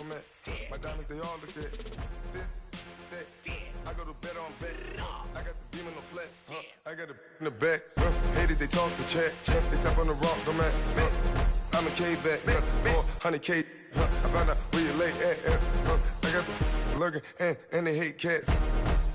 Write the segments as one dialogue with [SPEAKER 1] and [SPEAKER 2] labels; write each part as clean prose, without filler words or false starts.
[SPEAKER 1] I'm at. My diamonds, they all look at this, that. I go to bed on bed. I got the beam in the flex. I got it in the back. Haters, they talk the chat. They step on the rock, I'm at. I'm a K-back. 400K. I found out where you lay at. I got the lurking and they hate cats.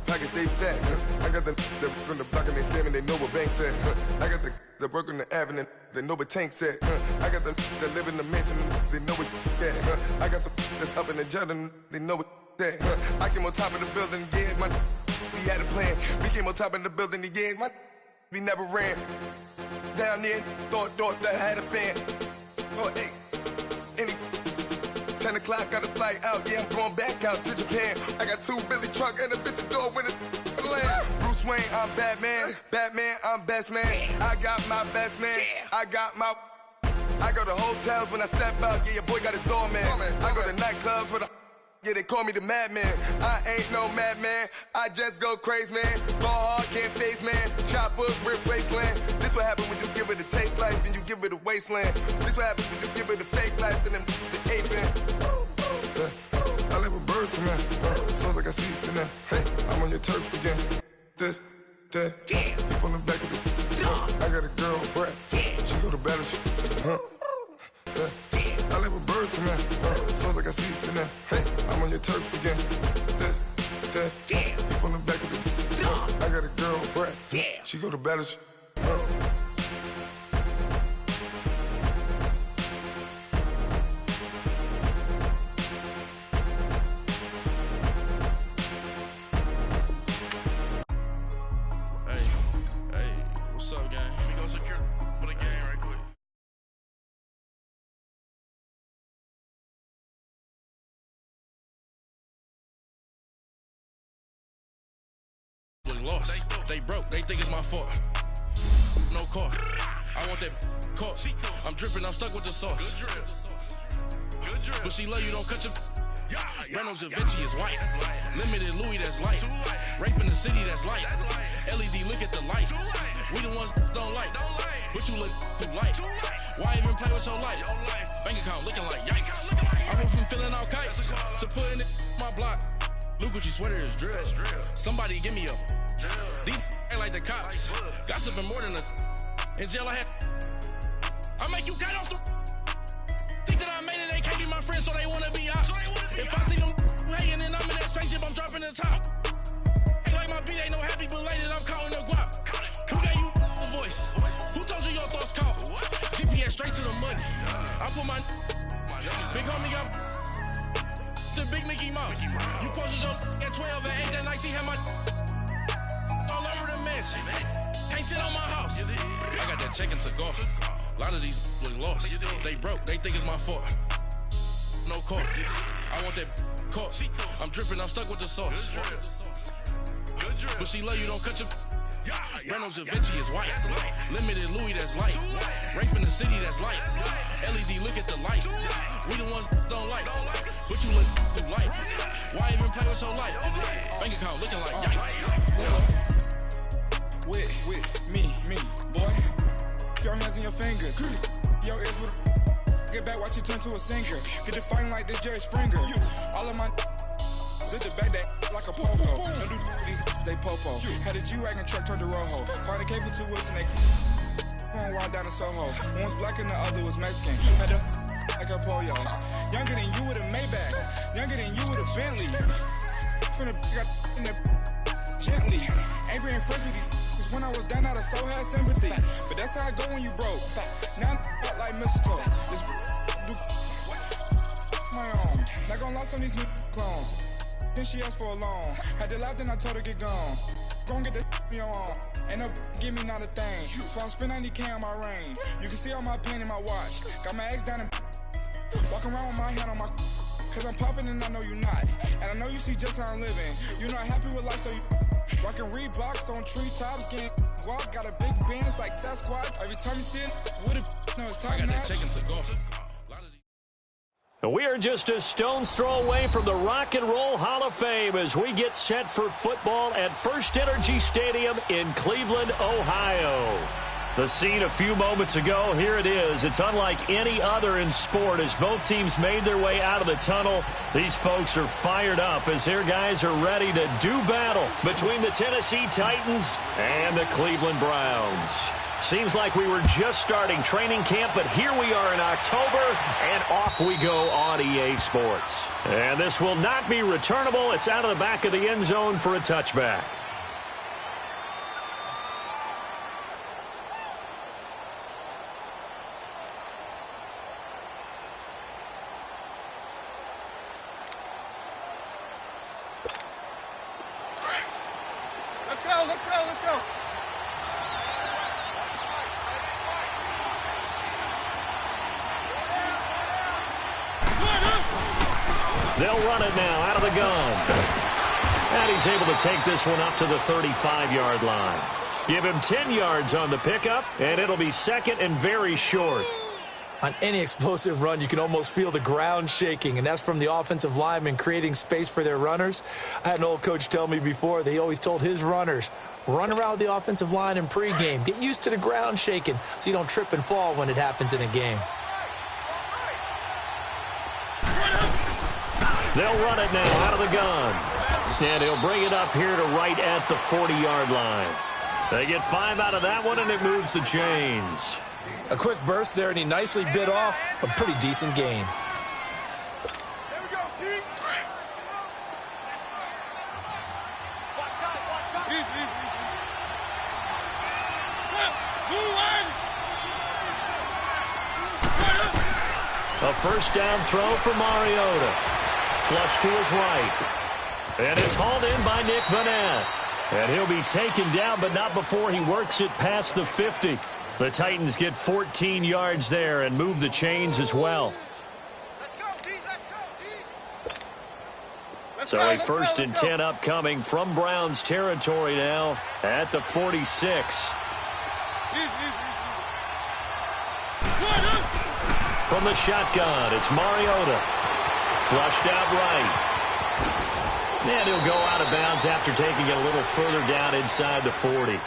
[SPEAKER 1] Pockets stay fat. I got the from the block and they scamming, they know what banks at. I got the work on the avenue, they know what tanks at. I got the that live in the mansion, they know what that. I got some that's up in the Jordan, they know what that. I came on top of the building, yeah, we had a plan. We came on top of the building, yeah, we never ran. Down there, thought that I had a fan. Oh, hey, any 10 o'clock, got a flight out, yeah, I'm going back out to Japan. I got 2 Billy truck and a bitch door with a land. Bruce Wayne, I'm Batman. Batman, I'm best man. I got my best man. I go to hotels when I step out, yeah, your boy got a doorman. I go to nightclubs with a, yeah, they call me the madman. I ain't no madman, I just go crazy, man. Ball hard, can't face, man. Choppers, rip wasteland. This what happen when you give it a taste life and you give it a wasteland. This what happens when you give it a fake life and then the aping. I live where birds come out. Sounds like I see it in there. Hey, I'm on your turf again. This, that. You from the back of the. I got a girl, Brad. She go to battleship. I live where birds come out. Sounds like I see it in there. Hey, I'm on your turf again. This, that. You from the back of the. I got a girl, Brad. She go to battleship.
[SPEAKER 2] Lost. They broke, they think it's my fault. No car. I want that caught. I'm dripping, I'm stuck with the sauce. But she love you, don't cut your. Reynolds Da Vinci is white. Limited Louis, that's light. Rape in the city, that's light. LED, look at the lights. We the ones don't like. But you look too light. Why even play with your life? Bank account looking like yikes. I went from filling out kites to putting it in my block. Blue Gucci sweater is drill. Somebody give me a. These ain't like the cops. Gossiping more than a. In jail I had. I make you cut off the. Think that I made it, they can't be my friends, so they wanna be ops. If I see them hating and I'm in that spaceship, I'm dropping the top. Ain't like my beat, ain't no happy belated, I'm counting the guap. Who gave you a voice? Who told you your thoughts count? GPS straight to the money. I put my big homie got the big Mickey Mouse. You posted your at 12 and 8 that night, she had my all over the mansion. Can't sit on my house. I got that check into golf. A lot of these look lost. They broke, they think it's my fault. No car. I want that caught. I'm dripping, I'm stuck with the sauce. But she love you, don't cut your. Reynolds Da Vinci is white. Limited Louis, that's light. Rape in the city, that's light. LED, look at the lights. We the ones don't like. But you look too light. Why even play with your life? Bank account looking like yikes.
[SPEAKER 3] With me, boy. Your hands in your fingers. Your ears with. Get back, watch you turn to a singer. Get to fighting like this Jerry Springer. All of my. Zip the back that like a pogo. Don't do these, they popo. Had a G-Wagon truck turned to Rojo. Find a cable 2 wheels and they going wild down in Soho. One was black and the other was Mexican. Had a like a pollo. Younger than you with a Maybach. Younger than you with a Bentley. From the got in the gently. Angry and fresh with these. Cause when I was down out of so had sympathy. But that's how I go when you broke. Now I'm out like mistletoe. This do my own. Not gonna lost on these new clones. Then she asked for a loan. Had to laugh, then I told her get gone. Gon' get that me on. Ain't no give me not a thing. So I spend 90K on my range. You can see all my pain in my watch. Got my ex down and walking around with my hand on my. Cause I'm popping and I know you not. And I know you see just how I'm living. You're not happy with life, so you rockin' Reeboks on treetops, getting guap. Got a big band, it's like Sasquatch. Every time you see it, with it, no, it's top notch. I got that chicken to golf.
[SPEAKER 4] We are just a stone's throw away from the Rock and Roll Hall of Fame as we get set for football at First Energy Stadium in Cleveland, Ohio. The scene a few moments ago, here it is. It's unlike any other in sport as both teams made their way out of the tunnel. These folks are fired up as their guys are ready to do battle between the Tennessee Titans and the Cleveland Browns. Seems like we were just starting training camp, but here we are in October, and off we go on EA Sports. And this will not be returnable. It's out of the back of the end zone for a touchback.
[SPEAKER 3] Let's go.
[SPEAKER 4] They'll run it now out of the gun. And he's able to take this one up to the 35-yard line. Give him 10 yards on the pickup, and it'll be second and very short.
[SPEAKER 5] On any explosive run, you can almost feel the ground shaking, and that's from the offensive linemen creating space for their runners. I had an old coach tell me before, they always told his runners, run around the offensive line in pregame. Get used to the ground shaking so you don't trip and fall when it happens in a game.
[SPEAKER 4] They'll run it now out of the gun. And he'll bring it up here to right at the 40-yard line. They get 5 out of that one, and it moves the chains.
[SPEAKER 5] A quick burst there, and he nicely bit off a pretty decent gain.
[SPEAKER 3] There we go, D.
[SPEAKER 4] A first down throw for Mariota. Flush to his right. And it's hauled in by Nick Vannett. And he'll be taken down, but not before he works it past the 50. The Titans get 14 yards there and move the chains as well.
[SPEAKER 3] Let's go, D.
[SPEAKER 4] So a first and 10 upcoming from Browns territory now at the 46. From the shotgun, it's Mariota. Flushed out right. And he'll go out of bounds after taking it a little further down inside the 40.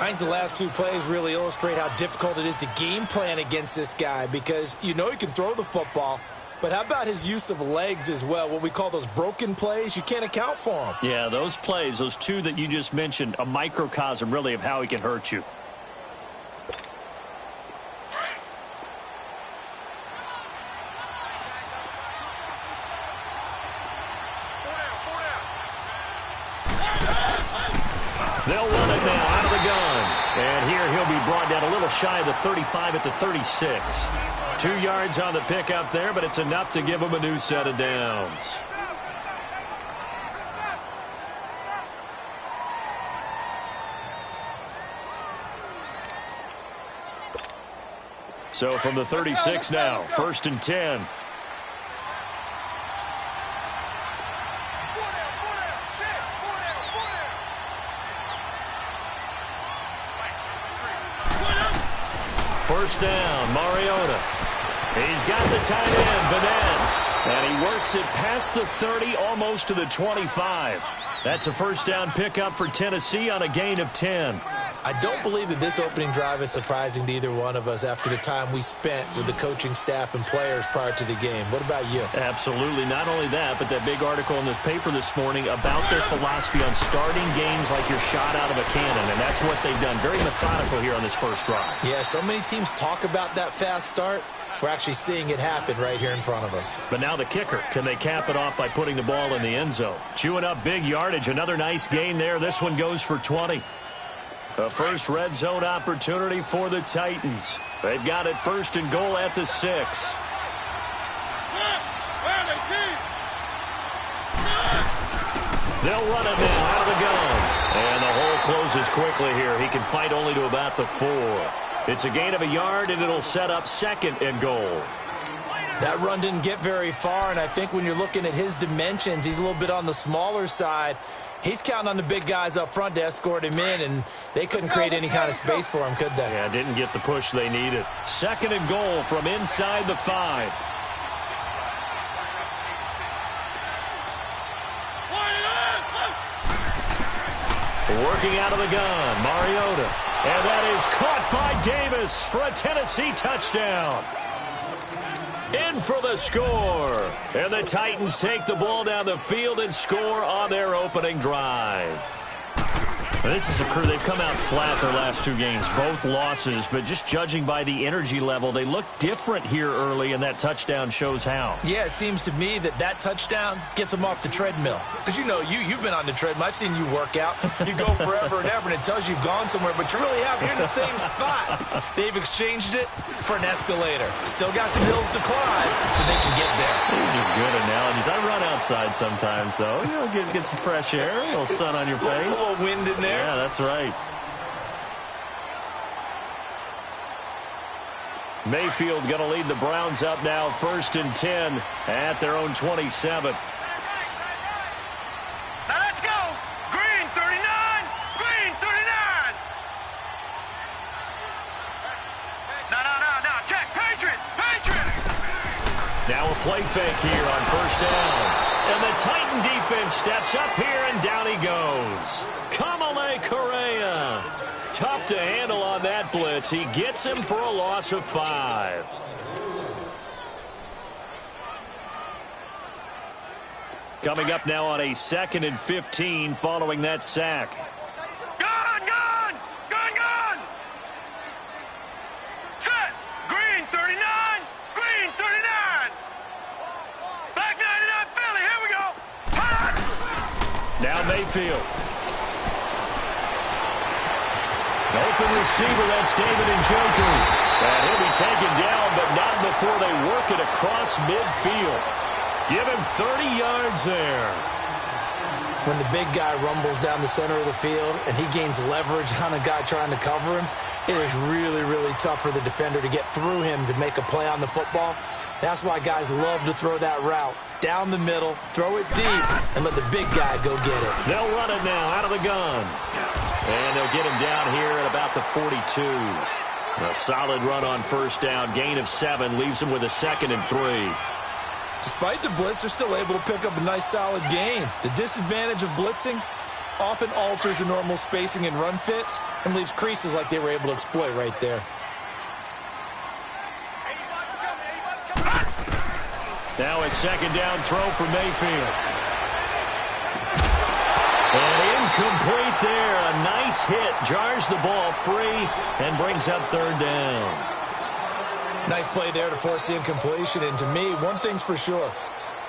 [SPEAKER 5] I think the last two plays really illustrate how difficult it is to game plan against this guy because you know he can throw the football, but how about his use of legs as well? What we call those broken plays, you can't account for them.
[SPEAKER 4] Yeah, those plays, those two that you just mentioned, a microcosm really of how he can hurt you. They'll run it now out of the gun. And here he'll be brought down a little shy of the 35 at the 36. 2 yards on the pickup there, but it's enough to give him a new set of downs. So from the 36 now, first and 10. First down, Mariota. He's got the tight end, Vannett. And he works it past the 30, almost to the 25. That's a first down pickup for Tennessee on a gain of 10.
[SPEAKER 5] I don't believe that this opening drive is surprising to either one of us after the time we spent with the coaching staff and players prior to the game. What about you?
[SPEAKER 4] Absolutely. Not only that, but that big article in the paper this morning about their philosophy on starting games like you're shot out of a cannon, and that's what they've done. Very methodical here on this first drive.
[SPEAKER 5] Yeah, so many teams talk about that fast start. We're actually seeing it happen right here in front of us.
[SPEAKER 4] But now the kicker. Can they cap it off by putting the ball in the end zone? Chewing up big yardage. Another nice gain there. This one goes for 20. A first red zone opportunity for the Titans. They've got it first and goal at the 6. They'll run it now out of the gun. And the hole closes quickly here. He can fight only to about the 4. It's a gain of a yard, and it'll set up second and goal.
[SPEAKER 5] That run didn't get very far, and I think when you're looking at his dimensions, he's a little bit on the smaller side. He's counting on the big guys up front to escort him in, and they couldn't create any kind of space for him, could they?
[SPEAKER 4] Yeah, didn't get the push they needed. Second and goal from inside the 5. Working out of the gun, Mariota. And that is caught by Davis for a Tennessee touchdown. In for the score. And the Titans take the ball down the field and score on their opening drive. This is a crew. They've come out flat their last two games, both losses, but just judging by the energy level, they look different here early, and that touchdown shows how.
[SPEAKER 5] Yeah, it seems to me that touchdown gets them off the treadmill. Because, you've been on the treadmill. I've seen you work out. You go forever and ever, and it tells you you've gone somewhere, but you really have. You're in the same spot. They've exchanged it for an escalator. Still got some hills to climb, but they can get there.
[SPEAKER 4] These are good analogies. I run outside sometimes, though. Get some fresh air, a little sun on your face.
[SPEAKER 5] A little wind in there.
[SPEAKER 4] Yeah, that's right. Mayfield going to lead the Browns up now, 1st and 10 at their own 27.
[SPEAKER 6] Now let's go. Green 39. Green 39. No. Check. Patriot.
[SPEAKER 4] Now a play fake here on 1st down. And the Titan defense steps up here, and down he goes. Kamale Correa. Tough to handle on that blitz. He gets him for a loss of 5. Coming up now on a 2nd and 15 following that sack.
[SPEAKER 6] Gun. Set. Green 39. Green 39. Black 99 Philly. Here we go.
[SPEAKER 4] Now Mayfield. Open receiver, that's David Njoku. And he'll be taken down, but not before they work it across midfield. Give him 30 yards there.
[SPEAKER 5] When the big guy rumbles down the center of the field and he gains leverage on a guy trying to cover him, it is really, really tough for the defender to get through him to make a play on the football. That's why guys love to throw that route. Down the middle, throw it deep, and let the big guy go get it.
[SPEAKER 4] They'll run it now out of the gun. And they'll get him down here at about the 42. A solid run on 1st down. Gain of 7 leaves him with a 2nd and 3.
[SPEAKER 5] Despite the blitz, they're still able to pick up a nice, solid gain. The disadvantage of blitzing often alters the normal spacing and run fits and leaves creases like they were able to exploit right there.
[SPEAKER 4] Now a 2nd down throw for Mayfield. And incomplete there. A nice hit. Jars the ball free and brings up 3rd down.
[SPEAKER 5] Nice play there to force the incompletion. And to me, one thing's for sure.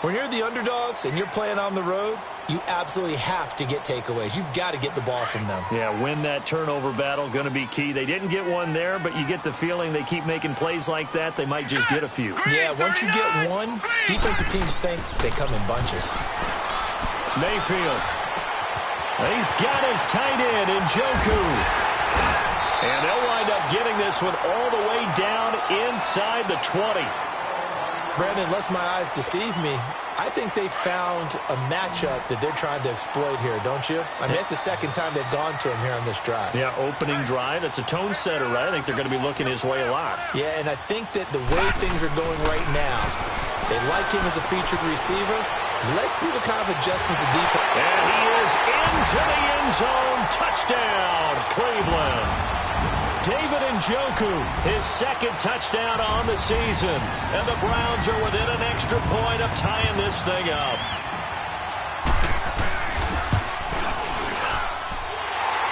[SPEAKER 5] When you're the underdogs and you're playing on the road, you absolutely have to get takeaways. You've got to get the ball from them.
[SPEAKER 4] Yeah, win that turnover battle, going to be key. They didn't get one there, but you get the feeling they keep making plays like that, they might just get a few.
[SPEAKER 5] Yeah, once you get one, defensive teams think they come in bunches.
[SPEAKER 4] Mayfield. He's got his tight end, Njoku. And they'll wind up getting this one all the way down inside the 20.
[SPEAKER 5] Brandon, unless my eyes deceive me, I think they found a matchup that they're trying to exploit here, don't you? I mean, it's the 2nd time they've gone to him here on this drive.
[SPEAKER 4] Yeah, opening drive. It's a tone setter, right? I think they're going to be looking his way a lot.
[SPEAKER 5] Yeah, and I think that the way things are going right now, they like him as a featured receiver. Let's see what kind of adjustments the defense.
[SPEAKER 4] And he is into the end zone. Touchdown, Cleveland. David Njoku, his 2nd touchdown on the season. And the Browns are within an extra point of tying this thing up.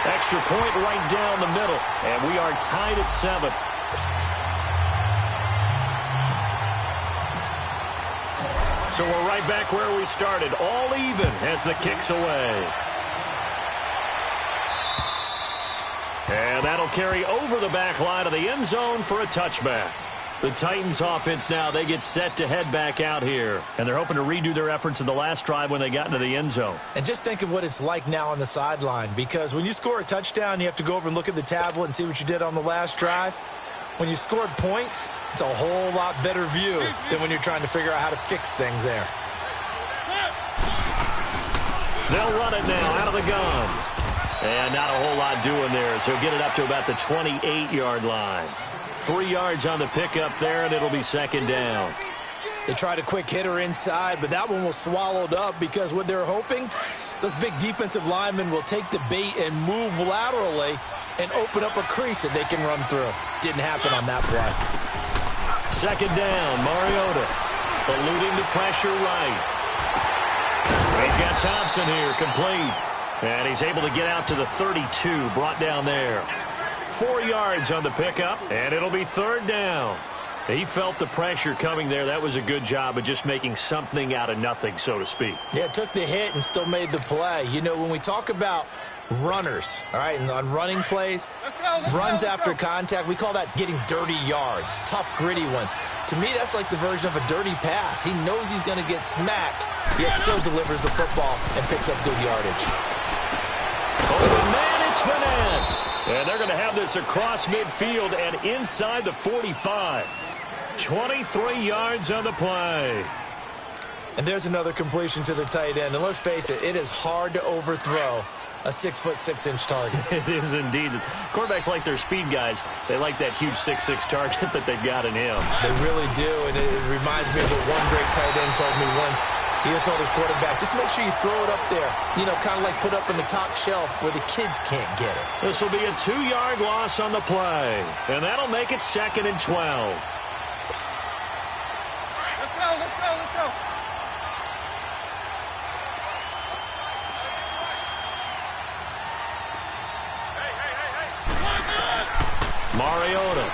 [SPEAKER 4] Extra point right down the middle. And we are tied at 7. So we're right back where we started. All even as the kick's away. And that'll carry over the back line of the end zone for a touchback. The Titans offense now, they get set to head back out here. And they're hoping to redo their efforts in the last drive when they got into the end zone.
[SPEAKER 5] And just think of what it's like now on the sideline. Because when you score a touchdown, you have to go over and look at the tablet and see what you did on the last drive. When you scored points, it's a whole lot better view than when you're trying to figure out how to fix things there.
[SPEAKER 4] They'll run it now out of the gun. And not a whole lot doing there, so he'll get it up to about the 28-yard line. 3 yards on the pickup there, and it'll be 2nd down.
[SPEAKER 5] They tried a quick hitter inside, but that one was swallowed up because what they're hoping, those big defensive linemen will take the bait and move laterally and open up a crease that they can run through. Didn't happen on that play.
[SPEAKER 4] Second down, Mariota eluding the pressure right. He's got Thompson here, complete. And he's able to get out to the 32, brought down there. 4 yards on the pickup, and it'll be third down. He felt the pressure coming there. That was a good job of just making something out of nothing, so to speak.
[SPEAKER 5] Yeah, took the hit and still made the play. You know, when we talk about runners, all right, and on running plays, runs after contact, we call that getting dirty yards, tough, gritty ones. To me, that's like the version of a dirty pass. He knows he's going to get smacked, yet still delivers the football and picks up good yardage.
[SPEAKER 4] Oh, man, it's Vannett. And they're going to have this across midfield and inside the 45. 23 yards on the play.
[SPEAKER 5] And there's another completion to the tight end. And let's face it, it is hard to overthrow a 6'6" target.
[SPEAKER 4] It is indeed. Quarterbacks like their speed guys. They like that huge 6'6" target that they've got in him.
[SPEAKER 5] They really do, and it reminds me of what one great tight end told me once. He told his quarterback, just make sure you throw it up there, you know, kind of like put up in the top shelf where the kids can't get it.
[SPEAKER 4] This will be a 2-yard loss on the play, and that'll make it 2nd and 12.
[SPEAKER 6] Let's go.
[SPEAKER 4] Mariota.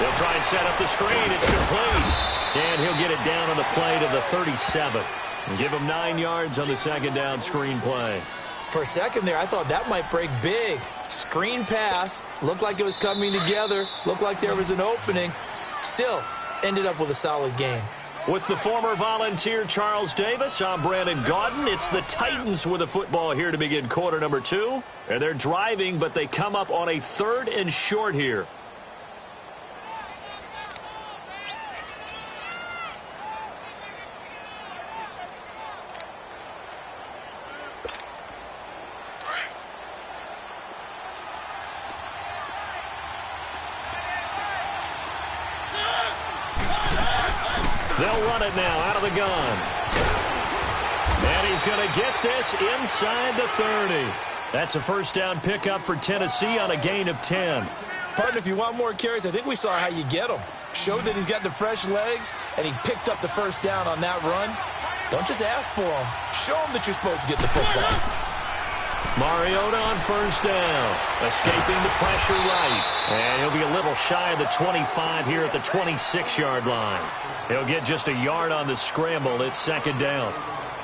[SPEAKER 4] They'll try and set up the screen. It's complete. And he'll get it down on the play to the 37. And give him 9 yards on the second down screen play.
[SPEAKER 5] For a second there, I thought that might break big. Screen pass. Looked like it was coming together. Looked like there was an opening. Still, ended up with a solid game.
[SPEAKER 4] With the former Volunteer Charles Davis, I'm Brandon Gaudin. It's the Titans with the football here to begin quarter number 2. And they're driving, but they come up on a 3rd and short here. They'll run it now out of the gun. And he's going to get this inside the 30. That's a first down pickup for Tennessee on a gain of 10.
[SPEAKER 5] Partner, if you want more carries, I think we saw how you get them. Showed that he's got the fresh legs, and he picked up the first down on that run. Don't just ask for them. Show them that you're supposed to get the football.
[SPEAKER 4] Mariota on first down. Escaping the pressure right. And he'll be a little shy of the 25 here at the 26-yard line. He'll get just a yard on the scramble. It's second down.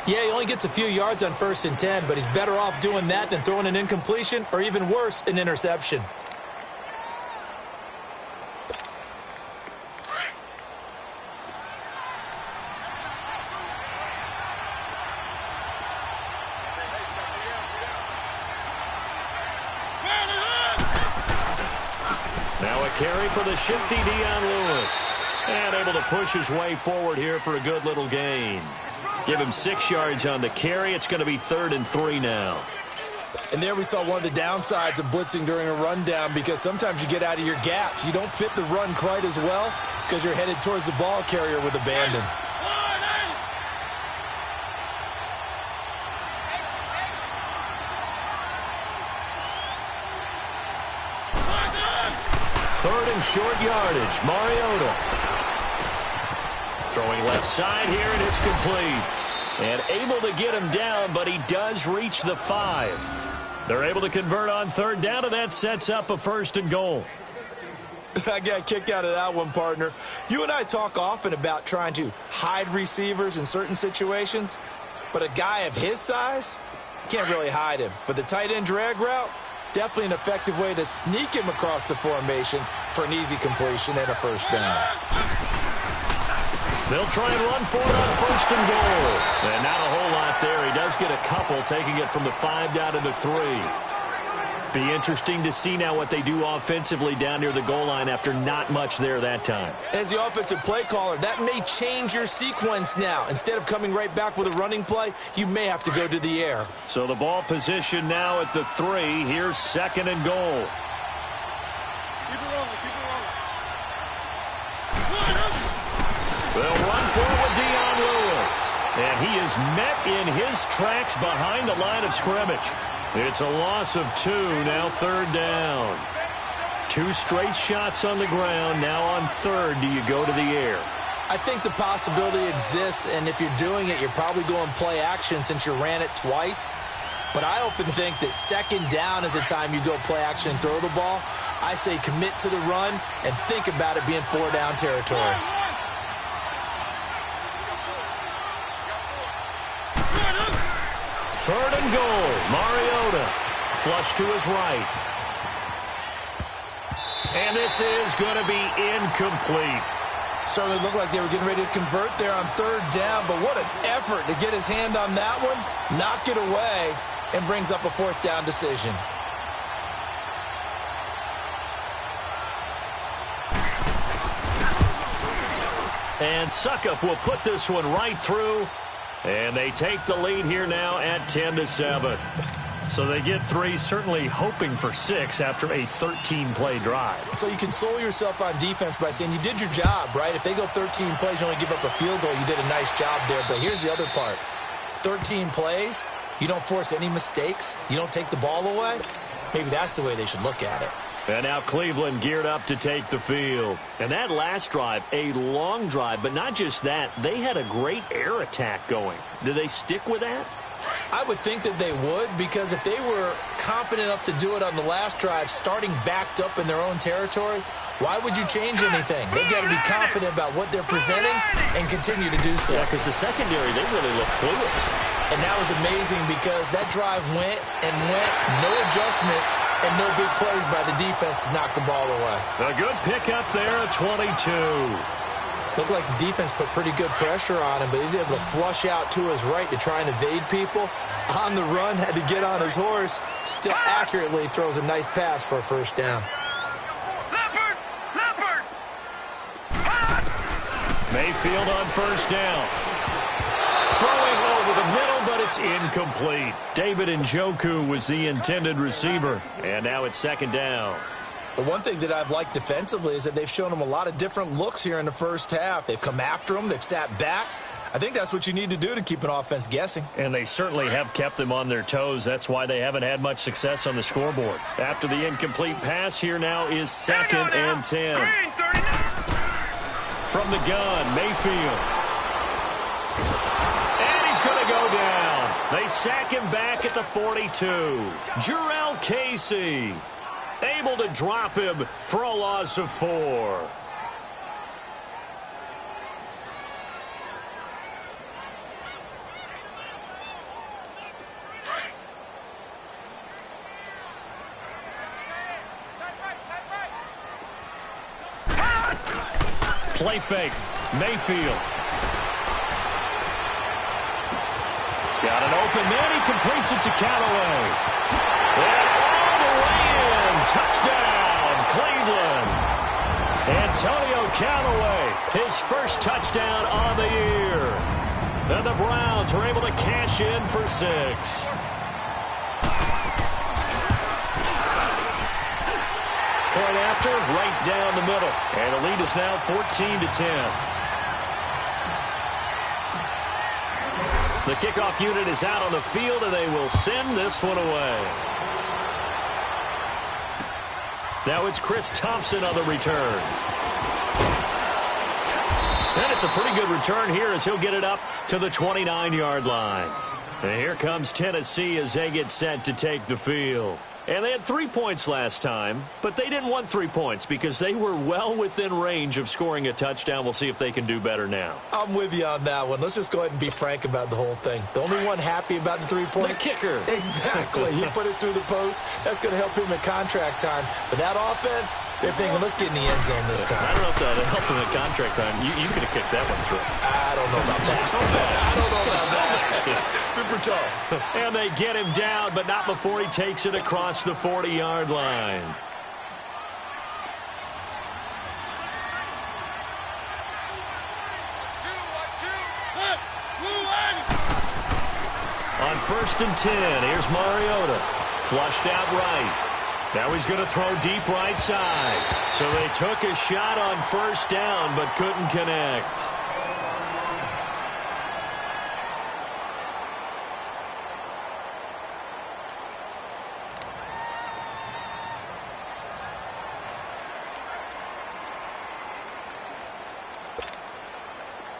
[SPEAKER 5] Yeah, he only gets a few yards on 1st and 10, but he's better off doing that than throwing an incompletion or even worse, an interception.
[SPEAKER 4] Now a carry for the shifty Dion Lewis. And able to push his way forward here for a good little gain. Give him 6 yards on the carry. It's going to be 3rd and 3 now.
[SPEAKER 5] And there we saw one of the downsides of blitzing during a rundown, because sometimes you get out of your gaps. You don't fit the run quite as well because you're headed towards the ball carrier with abandon.
[SPEAKER 4] Third and short yardage. Mariota. Throwing left side here, and it's complete. And able to get him down, but he does reach the 5. They're able to convert on third down, and that sets up a 1st and goal.
[SPEAKER 5] I got a kick out of that one, partner. You and I talk often about trying to hide receivers in certain situations, but a guy of his size, can't really hide him. But the tight end drag route, definitely an effective way to sneak him across the formation for an easy completion and a 1st down.
[SPEAKER 4] They'll try and run for it on 1st and goal. And not a whole lot there. He does get a couple, taking it from the 5 down to the 3. Be interesting to see now what they do offensively down near the goal line after not much there that time.
[SPEAKER 5] As the offensive play caller, that may change your sequence now. Instead of coming right back with a running play, you may have to go to the air.
[SPEAKER 4] So the ball position now at the 3. Here's 2nd and goal. They'll run for it with Dion Lewis. And he is met in his tracks behind the line of scrimmage. It's a loss of 2, now 3rd down. 2 straight shots on the ground. Now on 3rd, do you go to the air?
[SPEAKER 5] I think the possibility exists, and if you're doing it, you're probably going play action since you ran it twice. But I often think that 2nd down is the time you go play action and throw the ball. I say commit to the run and think about it being 4-down territory.
[SPEAKER 4] Third and goal. Mariota. Flush to his right. And this is going to be incomplete.
[SPEAKER 5] Certainly looked like they were getting ready to convert there on 3rd down, but what an effort to get his hand on that one, knock it away, and brings up a 4th down decision.
[SPEAKER 4] And Succop will put this one right through, and they take the lead here now at 10-7. So they get 3, certainly hoping for 6 after a 13-play drive.
[SPEAKER 5] So you console yourself on defense by saying you did your job, right? If they go 13 plays, you only give up a field goal, you did a nice job there. But here's the other part. 13 plays, you don't force any mistakes, you don't take the ball away. Maybe that's the way they should look at it.
[SPEAKER 4] And now Cleveland geared up to take the field. And that last drive, a long drive, but not just that, they had a great air attack going. Do they stick with that?
[SPEAKER 5] I would think that they would, because if they were confident enough to do it on the last drive, starting backed up in their own territory, why would you change anything? They've got to be confident about what they're presenting and continue to do so.
[SPEAKER 4] Yeah, because the secondary, they really looked clueless.
[SPEAKER 5] And that was amazing because that drive went and went, no adjustments and no big plays by the defense to knock the ball away.
[SPEAKER 4] A good pickup there at 22.
[SPEAKER 5] Looked like the defense put pretty good pressure on him, but he's able to flush out to his right to try and evade people. On the run, had to get on his horse. Still accurately throws a nice pass for a 1st down.
[SPEAKER 6] Leopard!
[SPEAKER 4] Mayfield on 1st down. Throwing over the middle, but it's incomplete. David Njoku was the intended receiver. And now it's 2nd down.
[SPEAKER 5] The one thing that I've liked defensively is that they've shown him a lot of different looks here in the 1st half. They've come after him. They've sat back. I think that's what you need to do to keep an offense guessing.
[SPEAKER 4] And they certainly have kept them on their toes. That's why they haven't had much success on the scoreboard. After the incomplete pass, here now is 2nd and 10. From the gun, Mayfield. And he's going to go down. They sack him back at the 42. Jurrell Casey able to drop him for a loss of 4. Play fake. Mayfield. He's got an open man. He completes it to Callaway. And all the way in. Touchdown, Cleveland. Antonio Callaway, his first touchdown on the year. And the Browns are able to cash in for 6. Point after, right down the middle. And the lead is now 14-10. The kickoff unit is out on the field, and they will send this one away. Now it's Chris Thompson on the return. And it's a pretty good return here as he'll get it up to the 29-yard line. And here comes Tennessee as they get set to take the field. And they had 3 points last time, but they didn't want 3 points because they were well within range of scoring a touchdown. We'll see if they can do better now.
[SPEAKER 5] I'm with you on that one. Let's just go ahead and be frank about the whole thing. The only one happy about the 3-point.
[SPEAKER 4] The kicker.
[SPEAKER 5] Exactly. He put it through the post. That's going to help him in contract time. But that offense, they're thinking, let's get in the end zone this time.
[SPEAKER 4] I don't know if that helped him in contract time. You could have kicked that one through.
[SPEAKER 5] I don't know about that. I don't know about that. Super tough.
[SPEAKER 4] And they get him down, but not before he takes it across the 40-yard line. On 1st and 10, here's Mariota. Flushed out right. Now he's going to throw deep right side. So they took a shot on 1st down, but couldn't connect.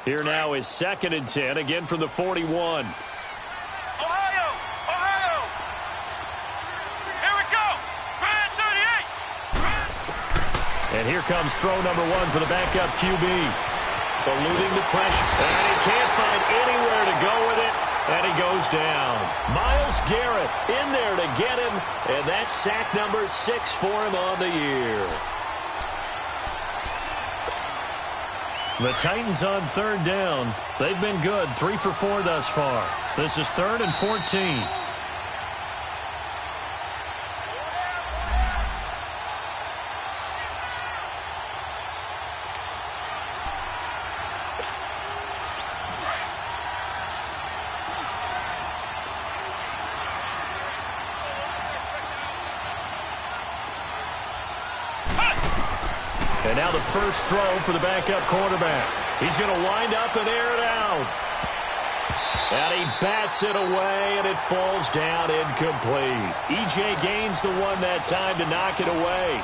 [SPEAKER 4] Here now is 2nd and 10, again from the 41.
[SPEAKER 6] Ohio! Here we go! Grand 38!
[SPEAKER 4] And here comes throw number 1 for the backup QB. Eluding the pressure. And he can't find anywhere to go with it. And he goes down. Myles Garrett in there to get him. And that's sack number 6 for him on the year. The Titans on 3rd down. They've been good, 3 for 4 thus far. This is 3rd and 14. And now the first throw for the backup quarterback. He's going to wind up and air it out. And he bats it away, and it falls down incomplete. E.J. Gaines the one that time to knock it away.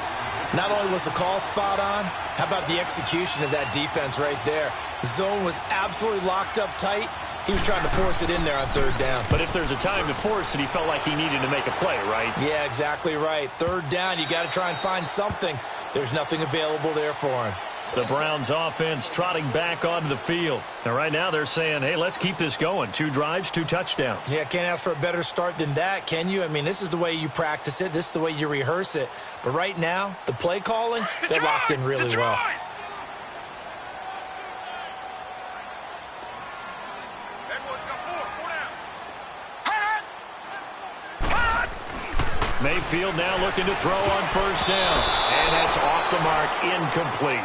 [SPEAKER 5] Not only was the call spot on, how about the execution of that defense right there? The zone was absolutely locked up tight. He was trying to force it in there on 3rd down.
[SPEAKER 4] But if there's a time to force it, he felt like he needed to make a play, right?
[SPEAKER 5] Yeah, exactly right. 3rd down, you got to try and find something. There's nothing available there for him.
[SPEAKER 4] The Browns offense trotting back onto the field. And right now they're saying, hey, let's keep this going. 2 drives, 2 touchdowns.
[SPEAKER 5] Yeah, can't ask for a better start than that, can you? I mean, this is the way you practice it. This is the way you rehearse it. But right now, the play calling, they're locked in really well.
[SPEAKER 4] Mayfield now looking to throw on 1st down. And that's off the mark, incomplete.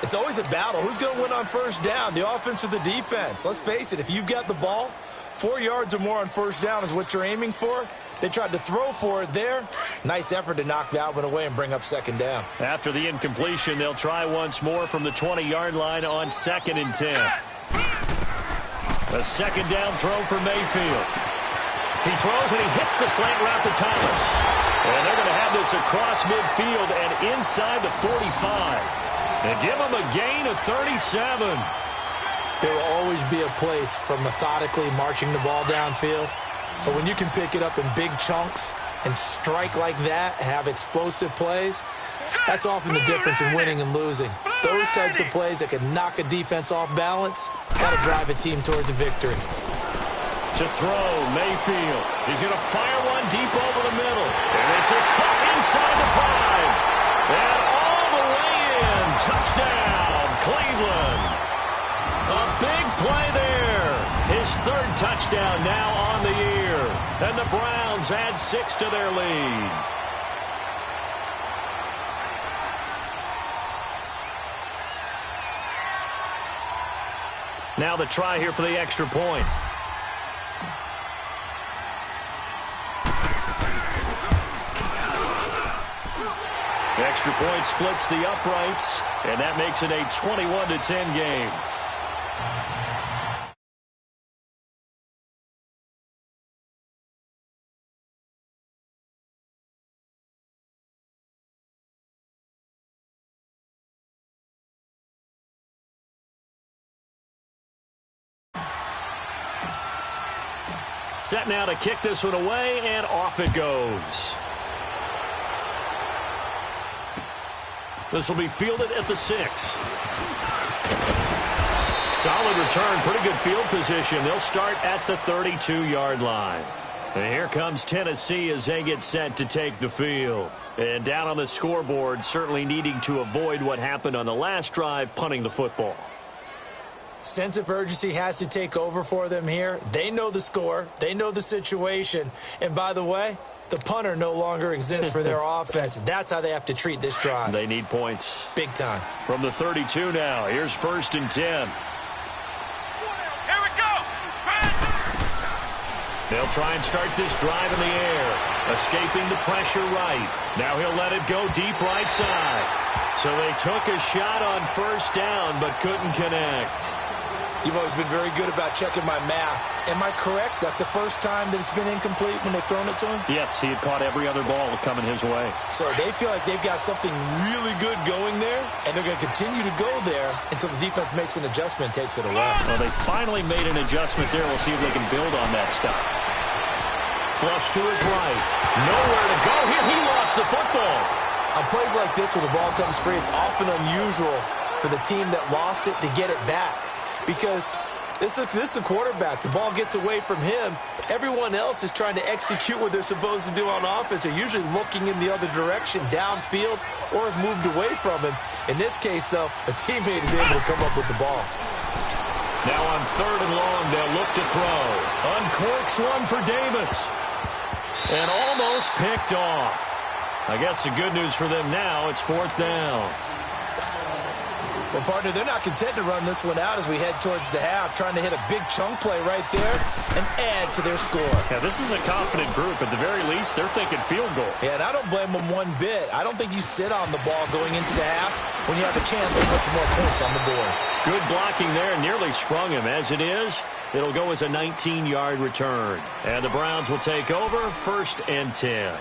[SPEAKER 5] It's always a battle. Who's going to win on 1st down, the offense or the defense? Let's face it, if you've got the ball, 4 yards or more on 1st down is what you're aiming for. They tried to throw for it there. Nice effort to knock that one away and bring up 2nd down.
[SPEAKER 4] After the incompletion, they'll try once more from the 20-yard line on 2nd and 10. A 2nd down throw for Mayfield. He throws and he hits the slant route to Thomas. And they're going to have this across midfield and inside the 45. And give him a gain of 37.
[SPEAKER 5] There will always be a place for methodically marching the ball downfield. But when you can pick it up in big chunks and strike like that, have explosive plays, that's often the difference in winning and losing. Those types of plays that can knock a defense off balance, that'll drive a team towards a victory.
[SPEAKER 4] To throw, Mayfield. He's going to fire one deep over the middle. And this is caught inside the 5. And all the way in. Touchdown, Cleveland. A big play there. His 3rd touchdown now on the year. And the Browns add 6 to their lead. Now the try here for the extra point. The extra point splits the uprights, and that makes it a 21-10 game. Set now to kick this one away, and off it goes. This will be fielded at the 6. Solid return, pretty good field position. They'll start at the 32-yard line. And here comes Tennessee as they get set to take the field. And down on the scoreboard, certainly needing to avoid what happened on the last drive, punting the football.
[SPEAKER 5] Sense of urgency has to take over for them here. They know the score. They know the situation. And by the way, the punter no longer exists for their offense. That's how they have to treat this drive.
[SPEAKER 4] They need points.
[SPEAKER 5] Big time.
[SPEAKER 4] From the 32 now, here's 1st and 10.
[SPEAKER 6] Here we go!
[SPEAKER 4] They'll try and start this drive in the air. Escaping the pressure right. Now he'll let it go deep right side. So they took a shot on 1st down but couldn't connect.
[SPEAKER 5] You've always been very good about checking my math. Am I correct? That's the first time that it's been incomplete when they've thrown it to him?
[SPEAKER 4] Yes, he had caught every other ball coming his way.
[SPEAKER 5] So they feel like they've got something really good going there. and they're going to continue to go there until the defense makes an adjustment and takes it away.
[SPEAKER 4] Well, they finally made an adjustment there. We'll see if they can build on that stop. Flush to his right. Nowhere to go here. He lost the football.
[SPEAKER 5] On plays like this where the ball comes free, it's often unusual for the team that lost it to get it back. Because this is a quarterback. The ball gets away from him. Everyone else is trying to execute what they're supposed to do on offense. They're usually looking in the other direction, downfield, or have moved away from him. In this case, though, a teammate is able to come up with the ball.
[SPEAKER 4] Now on 3rd and long, they'll look to throw. Uncorks one for Davis. And almost picked off. I guess the good news for them now, it's 4th down.
[SPEAKER 5] Well, partner, they're not content to run this one out as we head towards the half, trying to hit a big chunk play right there and add to their score.
[SPEAKER 4] Yeah, this is a confident group. At the very least, they're thinking field goal.
[SPEAKER 5] Yeah, and I don't blame them one bit. I don't think you sit on the ball going into the half when you have a chance to put some more points on the board.
[SPEAKER 4] Good blocking there, nearly sprung him. As it is, it'll go as a 19-yard return. And the Browns will take over, 1st and 10.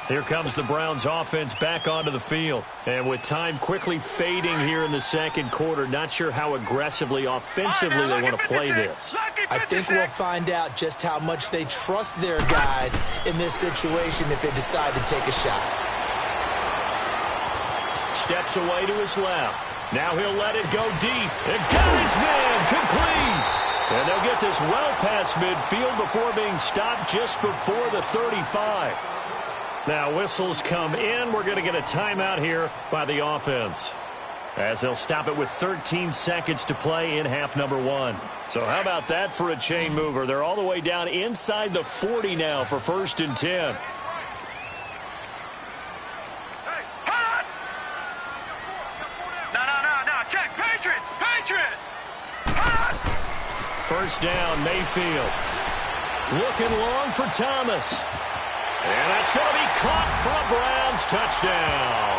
[SPEAKER 4] Here comes the Browns offense back onto the field. And with time quickly fading here in the second quarter, not sure how aggressively, offensively they want to play this.
[SPEAKER 5] I think we'll find out just how much they trust their guys in this situation if they decide to take a shot.
[SPEAKER 4] Steps away to his left. Now he'll let it go deep. And got his man complete. And they'll get this well past midfield before being stopped just before the 35. Now whistles come in. We're going to get a timeout here by the offense, as they'll stop it with 13 seconds to play in half number 1. So how about that for a chain mover? They're all the way down inside the 40 now for 1st and 10.
[SPEAKER 6] No. Check. Patriot.
[SPEAKER 4] 1st down, Mayfield. Looking long for Thomas. And that's going to be caught for a Browns touchdown.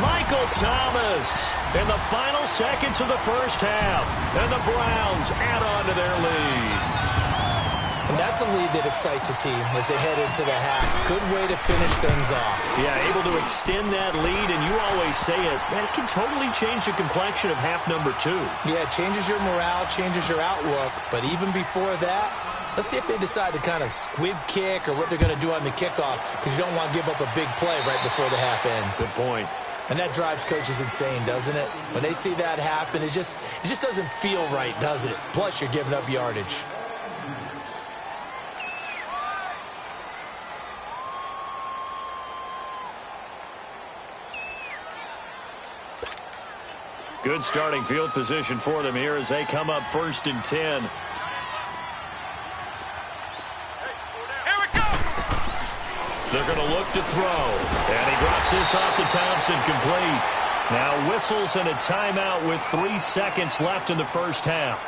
[SPEAKER 4] Michael Thomas in the final seconds of the 1st half. And the Browns add on to their lead.
[SPEAKER 5] And that's a lead that excites a team as they head into the half. Good way to finish things off.
[SPEAKER 4] Yeah, able to extend that lead, and you always say it, man, it can totally change the complexion of half number 2.
[SPEAKER 5] Yeah, it changes your morale, changes your outlook. But even before that, let's see if they decide to kind of squib kick or what they're going to do on the kickoff, because you don't want to give up a big play right before the half ends.
[SPEAKER 4] Good point.
[SPEAKER 5] And that drives coaches insane, doesn't it? When they see that happen, it just doesn't feel right, does it? Plus, you're giving up yardage.
[SPEAKER 4] Good starting field position for them here as they come up 1st and 10. They're going to look to throw. And he drops this off to Thompson, complete. Now whistles and a timeout with 3 seconds left in the 1st half.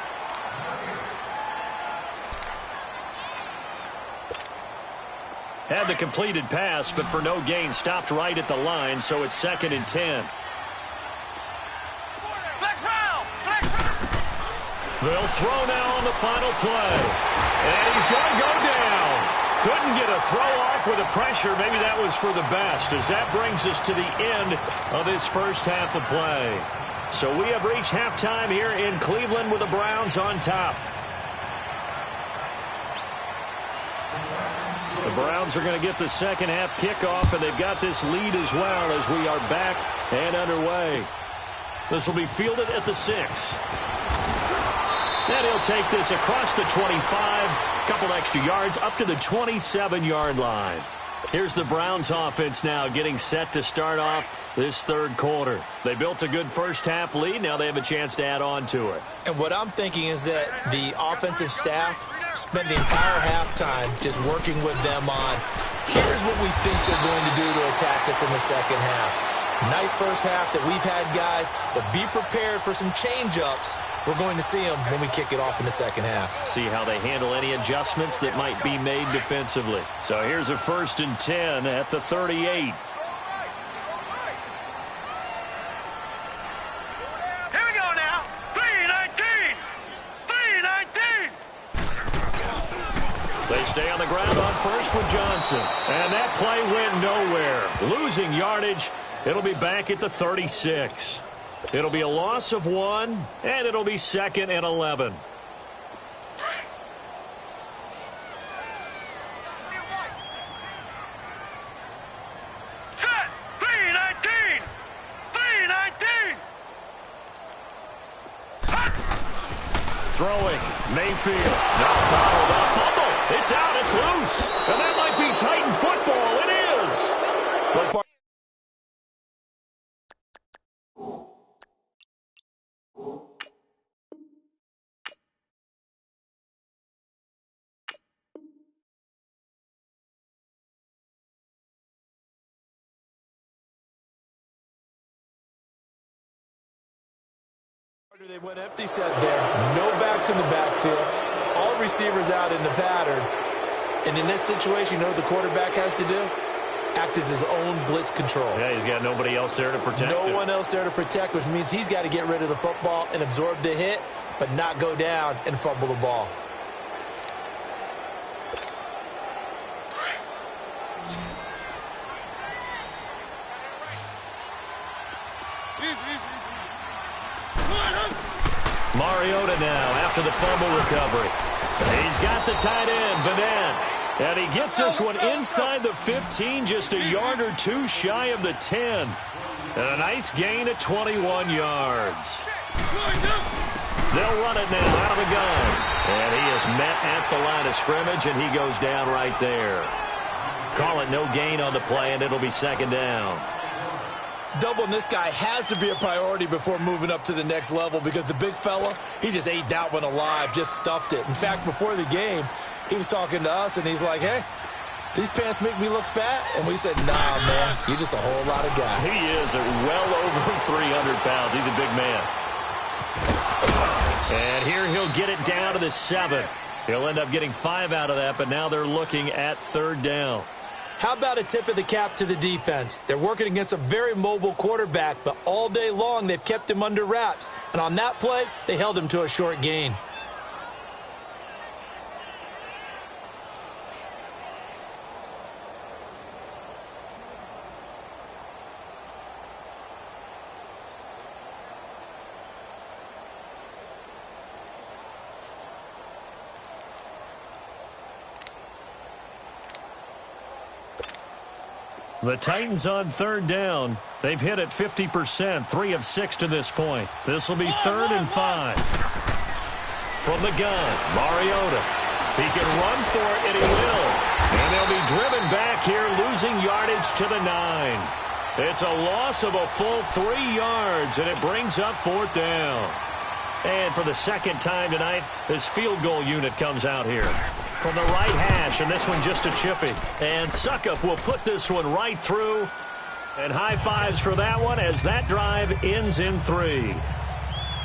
[SPEAKER 4] Had the completed pass, but for no gain, stopped right at the line, so it's 2nd and 10. They'll throw now on the final play. And he's going to go down. Couldn't get a throw off with the pressure. Maybe that was for the best, as that brings us to the end of this 1st half of play. So we have reached halftime here in Cleveland with the Browns on top. The Browns are going to get the 2nd half kickoff, and they've got this lead as well as we are back and underway. This will be fielded at the 6. And he'll take this across the 25, a couple extra yards, up to the 27-yard line. Here's the Browns offense now getting set to start off this 3rd quarter. They built a good 1st half lead. Now they have a chance to add on to it.
[SPEAKER 5] And what I'm thinking is that the offensive staff spent the entire halftime just working with them on, here's what we think they're going to do to attack us in the 2nd half. Nice 1st half that we've had, guys, but be prepared for some change-ups. We're going to see them when we kick it off in the 2nd half.
[SPEAKER 4] See how they handle any adjustments that might be made defensively. So here's a 1st and 10 at the 38.
[SPEAKER 6] Here we go now. 3-19. 3-19.
[SPEAKER 4] They stay on the ground on 1st with Johnson. And that play went nowhere. Losing yardage It'll be back at the 36. It'll be a loss of 1, and it'll be 2nd and 11.
[SPEAKER 6] Set! 3-19! 3-19!
[SPEAKER 4] Throwing, Mayfield. Now bottled up, fumble. It's out, it's loose. And that might be Titan football. It is.
[SPEAKER 5] They went empty set there. No backs in the backfield. All receivers out in the pattern. And in this situation, you know what the quarterback has to do? Act as his own blitz control.
[SPEAKER 4] Yeah, he's got nobody else there to protect him.
[SPEAKER 5] No one else there to protect, which means he's got to get rid of the football and absorb the hit, but not go down and fumble the ball.
[SPEAKER 4] Mariota now after the fumble recovery. He's got the tight end, Vanette. And he gets this one inside the 15, just a yard or two shy of the 10. And a nice gain at 21 yards. They'll run it now out of the gun. And he is met at the line of scrimmage, and he goes down right there. Call it no gain on the play, and it'll be 2nd down.
[SPEAKER 5] Doubling this guy has to be a priority before moving up to the next level because the big fella, he just ate that one alive, just stuffed it. In fact, before the game, he was talking to us, and he's like, hey, these pants make me look fat? And we said, nah, man, you're just a whole lot of guy.
[SPEAKER 4] He is well over 300 pounds. He's a big man. And here he'll get it down to the 7. He'll end up getting 5 out of that, but now they're looking at 3rd down.
[SPEAKER 5] How about a tip of the cap to the defense? They're working against a very mobile quarterback, but all day long they've kept him under wraps. And on that play, they held him to a short gain.
[SPEAKER 4] The Titans on 3rd down. They've hit it 50%, 3 of 6 to this point. This will be 3rd and 5. From the gun, Mariota. He can run for it, and he will. And they'll be driven back here, losing yardage to the 9. It's a loss of a full 3 yards, and it brings up 4th down. And for the 2nd time tonight, this field goal unit comes out here. From the right hash, and this one just a chippy. And Succop will put this one right through. And high fives for that one as that drive ends in 3.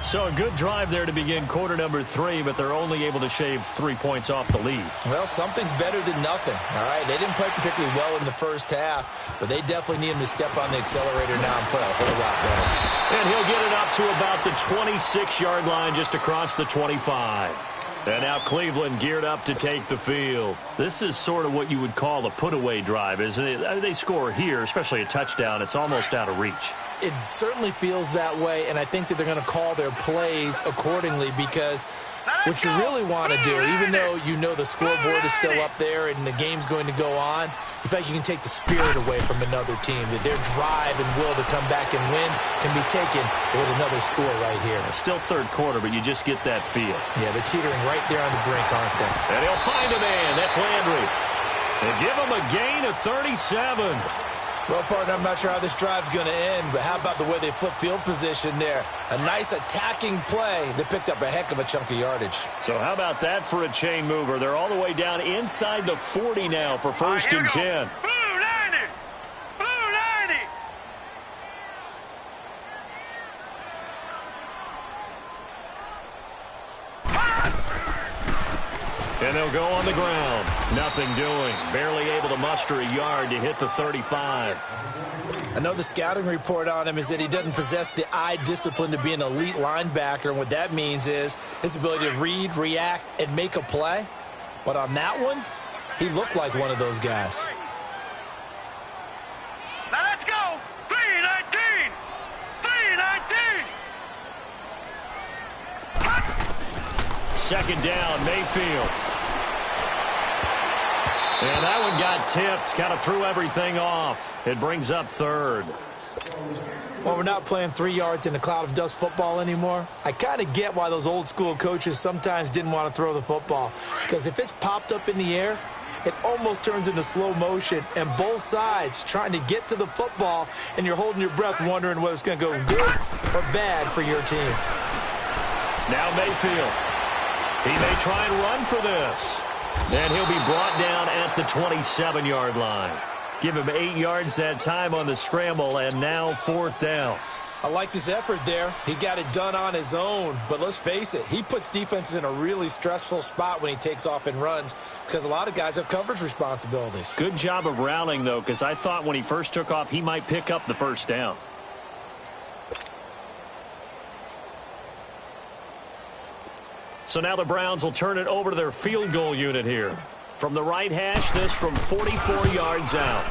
[SPEAKER 4] So a good drive there to begin quarter number 3, but they're only able to shave 3 points off the lead.
[SPEAKER 5] Well, something's better than nothing, all right? They didn't play particularly well in the first half, but they definitely need him to step on the accelerator now and play a whole lot better.
[SPEAKER 4] And he'll get it up to about the 26-yard line, just across the 25. And now Cleveland geared up to take the field. This is sort of what you would call a put-away drive, isn't it? They score here, especially a touchdown. It's almost out of reach.
[SPEAKER 5] It certainly feels that way, and I think that they're going to call their plays accordingly because what you really want to do, even though you know the scoreboard is still up there and the game's going to go on, in fact, you can take the spirit away from another team. That their drive and will to come back and win can be taken with another score right here.
[SPEAKER 4] It's still 3rd quarter, but you just get that feel.
[SPEAKER 5] Yeah, they're teetering right there on the brink, aren't they?
[SPEAKER 4] And he'll find a man. That's Landry. And give him a gain of 37.
[SPEAKER 5] Well, partner, I'm not sure how this drive's going to end, but how about the way they flip field position there? A nice attacking play. They picked up a heck of a chunk of yardage.
[SPEAKER 4] So how about that for a chain mover? They're all the way down inside the 40 now for 1st and 10.
[SPEAKER 6] Blue 90! Blue 90!
[SPEAKER 4] And they'll go on the ground. Nothing doing. Barely able to muster a yard to hit the 35.
[SPEAKER 5] I know the scouting report on him is that he doesn't possess the eye discipline to be an elite linebacker. And what that means is his ability to read, react, and make a play. But on that one, he looked like one of those guys.
[SPEAKER 6] Now let's go! 3-90!
[SPEAKER 4] second down, Mayfield. And that one got tipped, kind of threw everything off. It brings up third.
[SPEAKER 5] Well, we're not playing 3 yards in a cloud of dust football anymore. I kind of get why those old school coaches sometimes didn't want to throw the football. Because if it's popped up in the air, it almost turns into slow motion. And both sides trying to get to the football, and you're holding your breath wondering whether it's going to go good or bad for your team.
[SPEAKER 4] Now Mayfield. He may try and run for this. And he'll be brought down at the 27-yard line. Give him 8 yards that time on the scramble, and now 4th down.
[SPEAKER 5] I liked his effort there. He got it done on his own. But let's face it, he puts defenses in a really stressful spot when he takes off and runs because a lot of guys have coverage responsibilities.
[SPEAKER 4] Good job of rallying, though, because I thought when he first took off, he might pick up the first down. So now the Browns will turn it over to their field goal unit here. From the right hash, this from 44 yards out.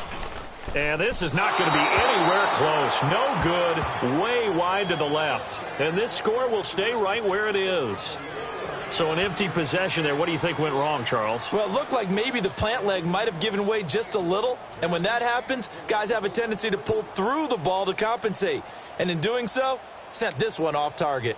[SPEAKER 4] And this is not going to be anywhere close. No good, way wide to the left. And this score will stay right where it is. So an empty possession there. What do you think went wrong, Charles?
[SPEAKER 5] Well, it looked like maybe the plant leg might have given way just a little. And when that happens, guys have a tendency to pull through the ball to compensate. And in doing so, sent this one off target.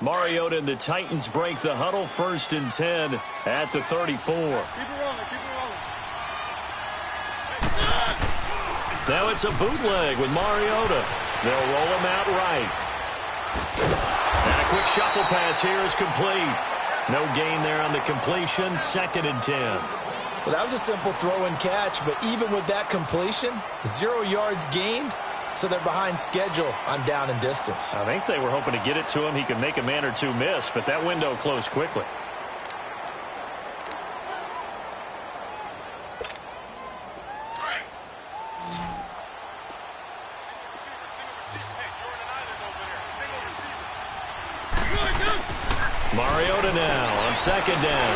[SPEAKER 4] Mariota and the Titans break the huddle, 1st and 10 at the 34.
[SPEAKER 6] Keep it rolling, keep it rolling.
[SPEAKER 4] Now it's a bootleg with Mariota. They'll roll him out right. And a quick shuffle pass here is complete. No gain there on the completion, 2nd and 10.
[SPEAKER 5] Well, that was a simple throw and catch, but even with that completion, 0 yards gained. So they're behind schedule on down and distance.
[SPEAKER 4] I think they were hoping to get it to him. He could make a man or two miss, but that window closed quickly. Mariota now on 2nd down.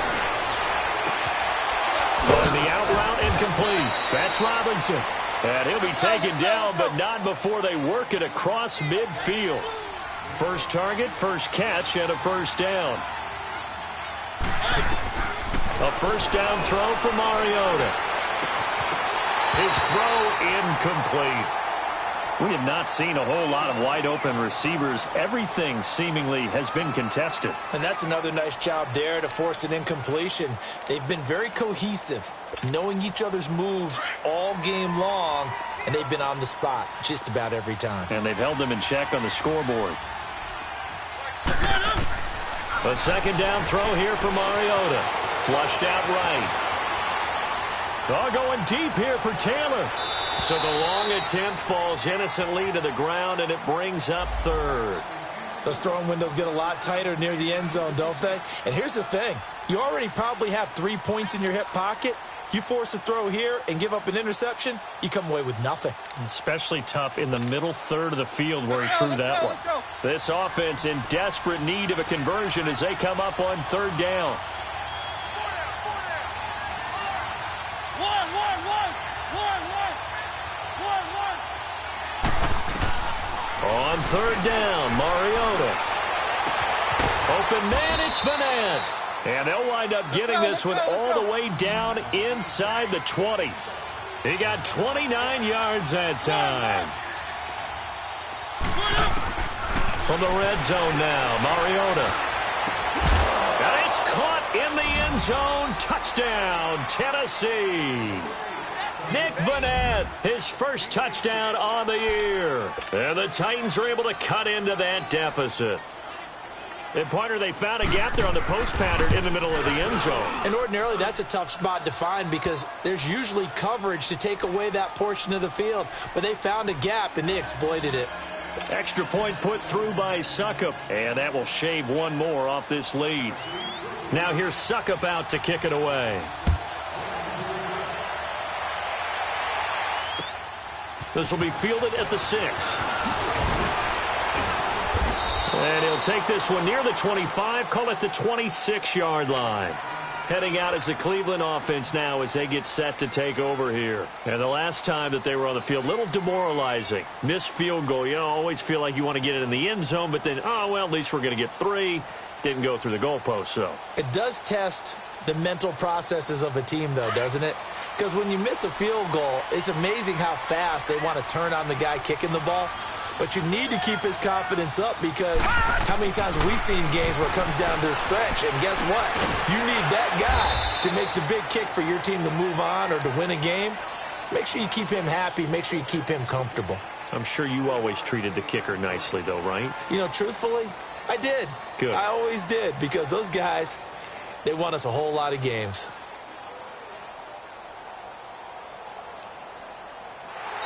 [SPEAKER 4] On the out route, incomplete. That's Robinson. And he'll be taken down, but not before they work it across midfield. First target, first catch, and a 1st down. A 1st down throw for Mariota. His throw incomplete. We have not seen a whole lot of wide-open receivers. Everything seemingly has been contested.
[SPEAKER 5] And that's another nice job there to force an incompletion. They've been very cohesive, knowing each other's moves all game long, and they've been on the spot just about every time.
[SPEAKER 4] And they've held them in check on the scoreboard. A 2nd down throw here for Mariota. Flushed out right. Going deep here for Taylor. So the long attempt falls innocently to the ground, and it brings up 3rd.
[SPEAKER 5] Those throwing windows get a lot tighter near the end zone, don't they? And here's the thing. You already probably have 3 points in your hip pocket. You force a throw here and give up an interception, you come away with nothing.
[SPEAKER 4] Especially tough in the middle third of the field where he threw that one. This offense in desperate need of a conversion as they come up on 3rd down. On 3rd down, Mariota. Open man, it's Vanette. And they'll wind up getting this one all the way down inside the 20. He got 29 yards that time. From the red zone now, Mariota. And it's caught in the end zone. Touchdown, Tennessee. Nick Vanette, his first touchdown on the year. And the Titans are able to cut into that deficit. And, partner, they found a gap there on the post pattern in the middle of the end zone.
[SPEAKER 5] And ordinarily that's a tough spot to find because there's usually coverage to take away that portion of the field. But they found a gap and they exploited it.
[SPEAKER 4] Extra point put through by Succop. And that will shave one more off this lead. Now here's Succop out to kick it away. This will be fielded at the 6. And he'll take this one near the 25, call it the 26-yard line. Heading out as the Cleveland offense now as they get set to take over here. And the last time that they were on the field, a little demoralizing. Missed field goal. You know, always feel like you want to get it in the end zone, but then, oh, well, at least we're going to get 3. Didn't go through the goalpost, so.
[SPEAKER 5] It does test the mental processes of a team, though, doesn't it? Because when you miss a field goal, it's amazing how fast they want to turn on the guy kicking the ball. But you need to keep his confidence up because how many times have we seen games where it comes down to a stretch? And guess what? You need that guy to make the big kick for your team to move on or to win a game. Make sure you keep him happy. Make sure you keep him comfortable.
[SPEAKER 4] I'm sure you always treated the kicker nicely, though, right?
[SPEAKER 5] You know, truthfully, I did.
[SPEAKER 4] Good.
[SPEAKER 5] I always did because those guys, they won us a whole lot of games.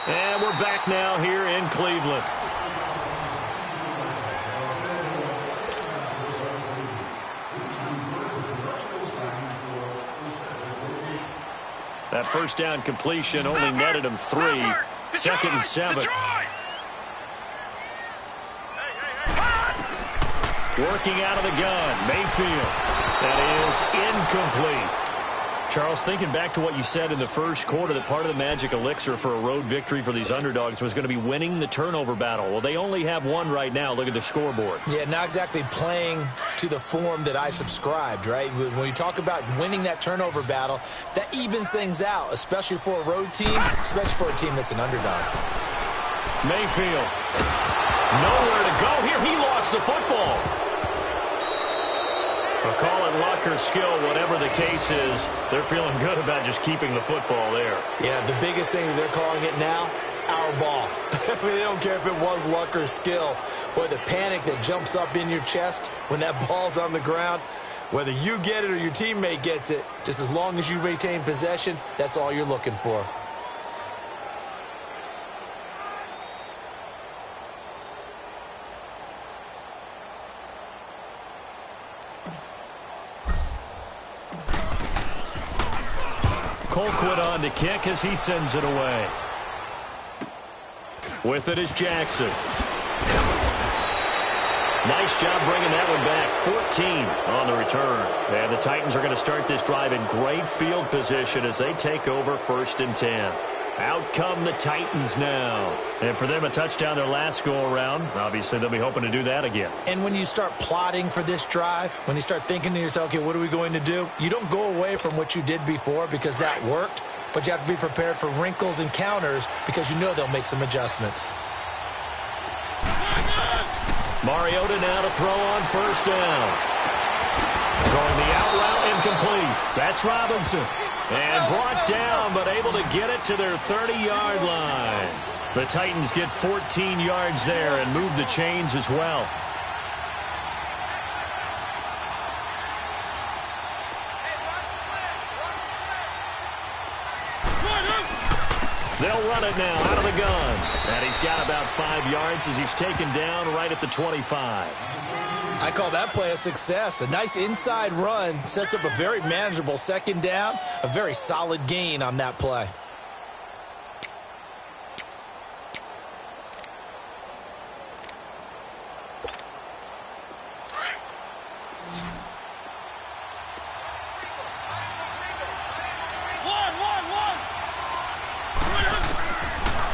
[SPEAKER 4] And we're back now here in Cleveland. That first down completion only netted him 3. Second and 7. Working out of the gun, Mayfield. That is incomplete. Charles, thinking back to what you said in the first quarter, that part of the magic elixir for a road victory for these underdogs was going to be winning the turnover battle. Well, they only have one right now. Look at the scoreboard.
[SPEAKER 5] Yeah, not exactly playing to the form that I subscribed, right? When you talk about winning that turnover battle, that evens things out, especially for a road team, especially for a team that's an underdog.
[SPEAKER 4] Mayfield. Nowhere to go here. He lost the football. Well, call it luck or skill, whatever the case is, they're feeling good about just keeping the football there.
[SPEAKER 5] Yeah, the biggest thing they're calling it now, our ball. I mean, they don't care if it was luck or skill. Boy, the panic that jumps up in your chest when that ball's on the ground, whether you get it or your teammate gets it, just as long as you retain possession, that's all you're looking for.
[SPEAKER 4] Colquitt on to kick as he sends it away. With it is Jackson. Nice job bringing that one back. 14 on the return. And the Titans are going to start this drive in great field position as they take over 1st and 10. Out come the Titans now. And for them, a touchdown their last go-around. Obviously, they'll be hoping to do that again.
[SPEAKER 5] And when you start plotting for this drive, when you start thinking to yourself, okay, what are we going to do? You don't go away from what you did before because that worked, but you have to be prepared for wrinkles and counters because you know they'll make some adjustments.
[SPEAKER 4] Mariota now to throw on 1st down. Throwing the out route incomplete. That's Robinson. And brought down, but able to get it to their 30-yard line. The Titans get 14 yards there and move the chains as well. They'll run it now out of the gun. And he's got about 5 yards as he's taken down right at the 25.
[SPEAKER 5] I call that play a success. A nice inside run sets up a very manageable 2nd down, a very solid gain on that play.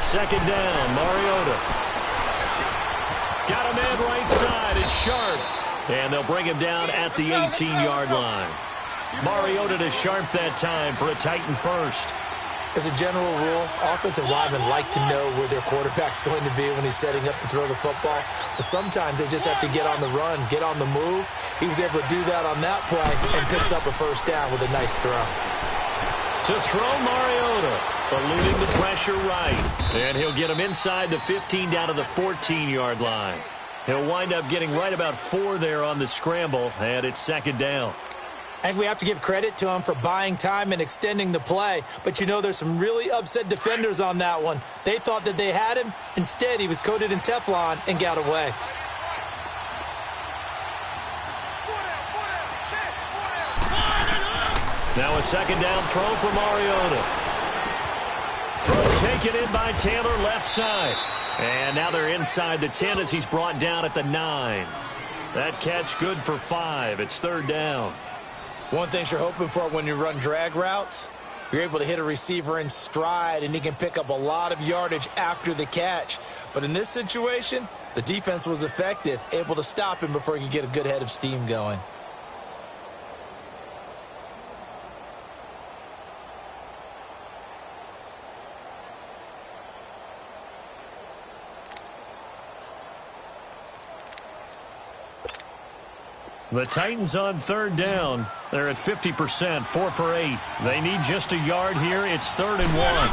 [SPEAKER 4] Second down, Mariota. Got a man right side. It's Sharp. And they'll bring him down at the 18-yard line. Mariota to Sharp that time for a Titan first.
[SPEAKER 5] As a general rule, offensive linemen like to know where their quarterback's going to be when he's setting up to throw the football. But sometimes they just have to get on the run, get on the move. He was able to do that on that play and picks up a 1st down with a nice throw.
[SPEAKER 4] To throw Mariota, eluding the pressure right. And he'll get him inside the 15 down to the 14-yard line. He'll wind up getting right about 4 there on the scramble, and it's 2nd down.
[SPEAKER 5] I think we have to give credit to him for buying time and extending the play. But, you know, there's some really upset defenders on that one. They thought that they had him. Instead, he was coated in Teflon and got away.
[SPEAKER 4] Now a 2nd down throw for Mariota. Throw taken in by Taylor left side. And now they're inside the 10 as he's brought down at the 9. That catch good for 5. It's 3rd down.
[SPEAKER 5] One thing you're hoping for when you run drag routes, you're able to hit a receiver in stride, and he can pick up a lot of yardage after the catch. But in this situation, the defense was effective, able to stop him before he could get a good head of steam going.
[SPEAKER 4] The Titans on 3rd down. They're at 50%, 4 for 8. They need just a yard here. It's 3rd and 1.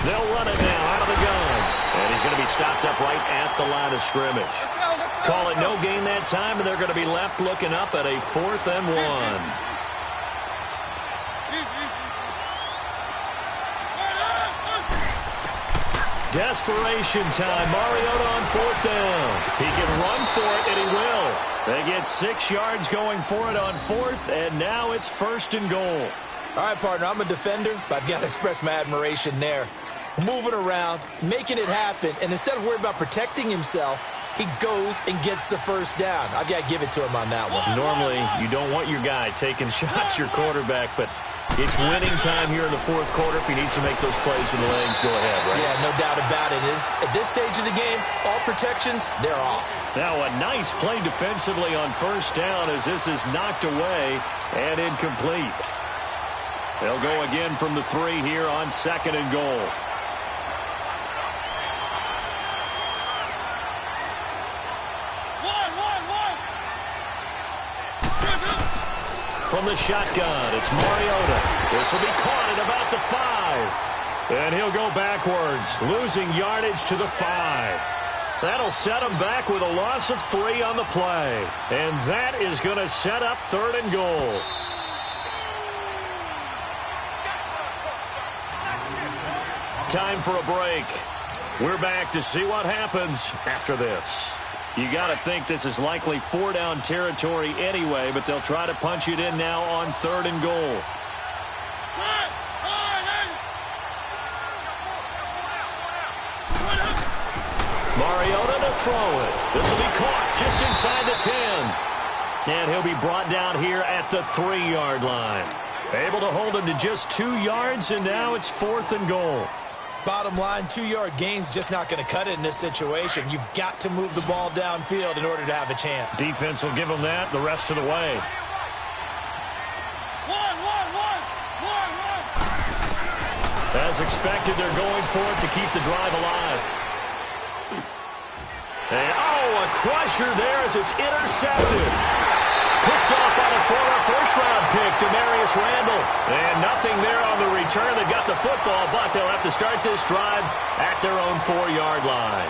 [SPEAKER 4] They'll run it now out of the gun. And he's going to be stopped up right at the line of scrimmage. Call it no gain that time, and they're going to be left looking up at a 4th and 1. Desperation time. Mariota on 4th down. He can run for it, and he will. They get 6 yards going for it on 4th, and now it's 1st and goal.
[SPEAKER 5] All right, partner, I'm a defender, but I've got to express my admiration there. Moving around, making it happen, and instead of worrying about protecting himself, he goes and gets the 1st down. I've got to give it to him on that one.
[SPEAKER 4] Normally, you don't want your guy taking shots, your quarterback, but it's winning time here in the 4th quarter if he needs to make those plays when the legs go ahead, right?
[SPEAKER 5] Yeah, no doubt about it. At this stage of the game, all protections, they're off.
[SPEAKER 4] Now a nice play defensively on 1st down as this is knocked away and incomplete. They'll go again from the 3 here on 2nd and goal. From the shotgun, it's Mariota. This will be caught at about the 5. And he'll go backwards, losing yardage to the 5. That'll set him back with a loss of 3 on the play. And that is going to set up 3rd and goal. Time for a break. We're back to see what happens after this. You got to think this is likely 4-down territory anyway, but they'll try to punch it in now on 3rd and goal. Mariota to throw it. This will be caught just inside the 10. And he'll be brought down here at the 3-yard line. Able to hold him to just 2 yards, and now it's 4th and goal.
[SPEAKER 5] Bottom line, 2-yard gain's just not going to cut it in this situation. You've got to move the ball downfield in order to have a chance.
[SPEAKER 4] Defense will give them that the rest of the way. As expected, they're going for it to keep the drive alive. And, a crusher there as it's intercepted. Picked off by the former first-round pick, Demarius Randall. And nothing there on the return. They got the football, but they'll have to start this drive at their own 4-yard line.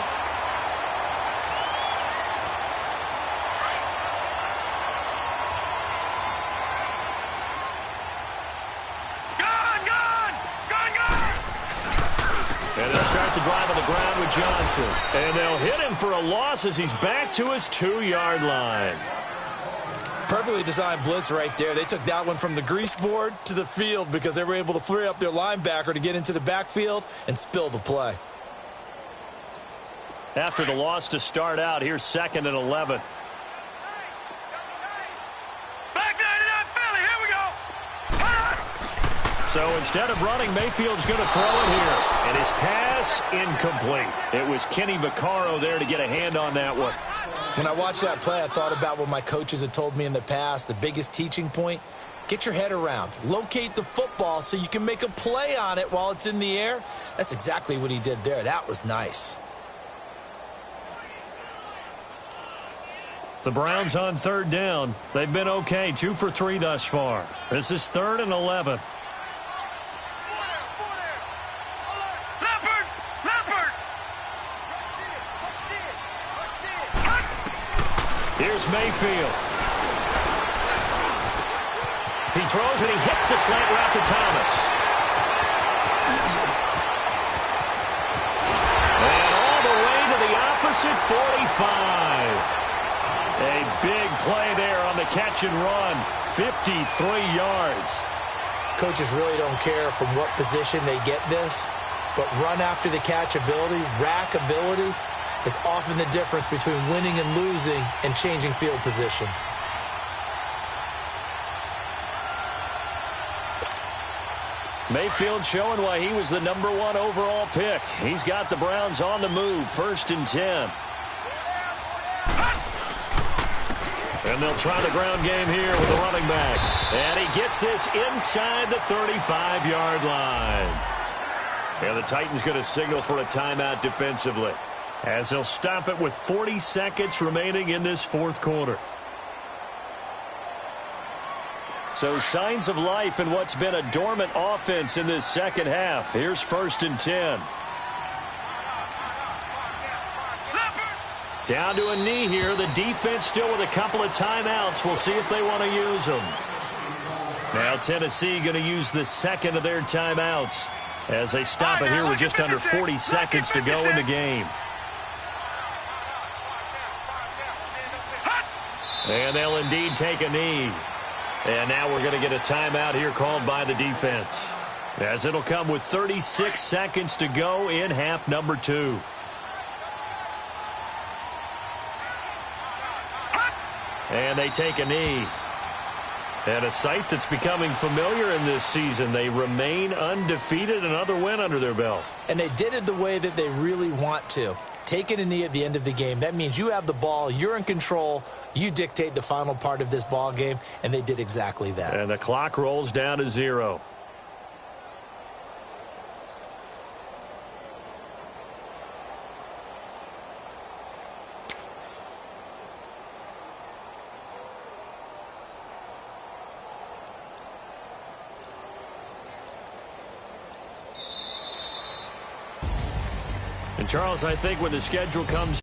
[SPEAKER 4] And they'll start the drive on the ground with Johnson. And they'll hit him for a loss as he's back to his 2-yard line.
[SPEAKER 5] Perfectly designed blitz right there. They took that one from the grease board to the field because they were able to free up their linebacker to get into the backfield and spill the play.
[SPEAKER 4] After the loss to start out, here's 2nd and 11.
[SPEAKER 6] Back 99 Philly, here we go.
[SPEAKER 4] So instead of running, Mayfield's going to throw it here. And his pass, incomplete. It was Kenny Vaccaro there to get a hand on that one.
[SPEAKER 5] When I watched that play, I thought about what my coaches had told me in the past. The biggest teaching point, get your head around. Locate the football so you can make a play on it while it's in the air. That's exactly what he did there. That was nice.
[SPEAKER 4] The Browns on 3rd down. They've been okay, 2 for 3 thus far. This is 3rd and 11. Here's Mayfield. He throws and he hits the slant route to Thomas. And all the way to the opposite 45. A big play there on the catch and run. 53 yards.
[SPEAKER 5] Coaches really don't care from what position they get this, but run after the catch ability, rack ability, is often the difference between winning and losing and changing field position.
[SPEAKER 4] Mayfield showing why he was the #1 overall pick. He's got the Browns on the move, 1st and 10. And they'll try the ground game here with the running back. And he gets this inside the 35-yard line. And the Titans going to signal for a timeout defensively, as they'll stop it with 40 seconds remaining in this 4th quarter. So signs of life in what's been a dormant offense in this second half. Here's 1st and 10. Down to a knee here. The defense still with a couple of timeouts. We'll see if they want to use them. Now Tennessee going to use the second of their timeouts as they stop it here with just under 40 seconds to go in the game. And they'll indeed take a knee. And now we're going to get a timeout here called by the defense, as it'll come with 36 seconds to go in half number 2. And they take a knee. And a sight that's becoming familiar in this season. They remain undefeated, another win under their belt.
[SPEAKER 5] And they did it the way that they really want to. Taking a knee at the end of the game, that means you have the ball, you're in control, you dictate the final part of this ball game, and they did exactly that.
[SPEAKER 4] And the clock rolls down to 0. And Charles, I think when the schedule comes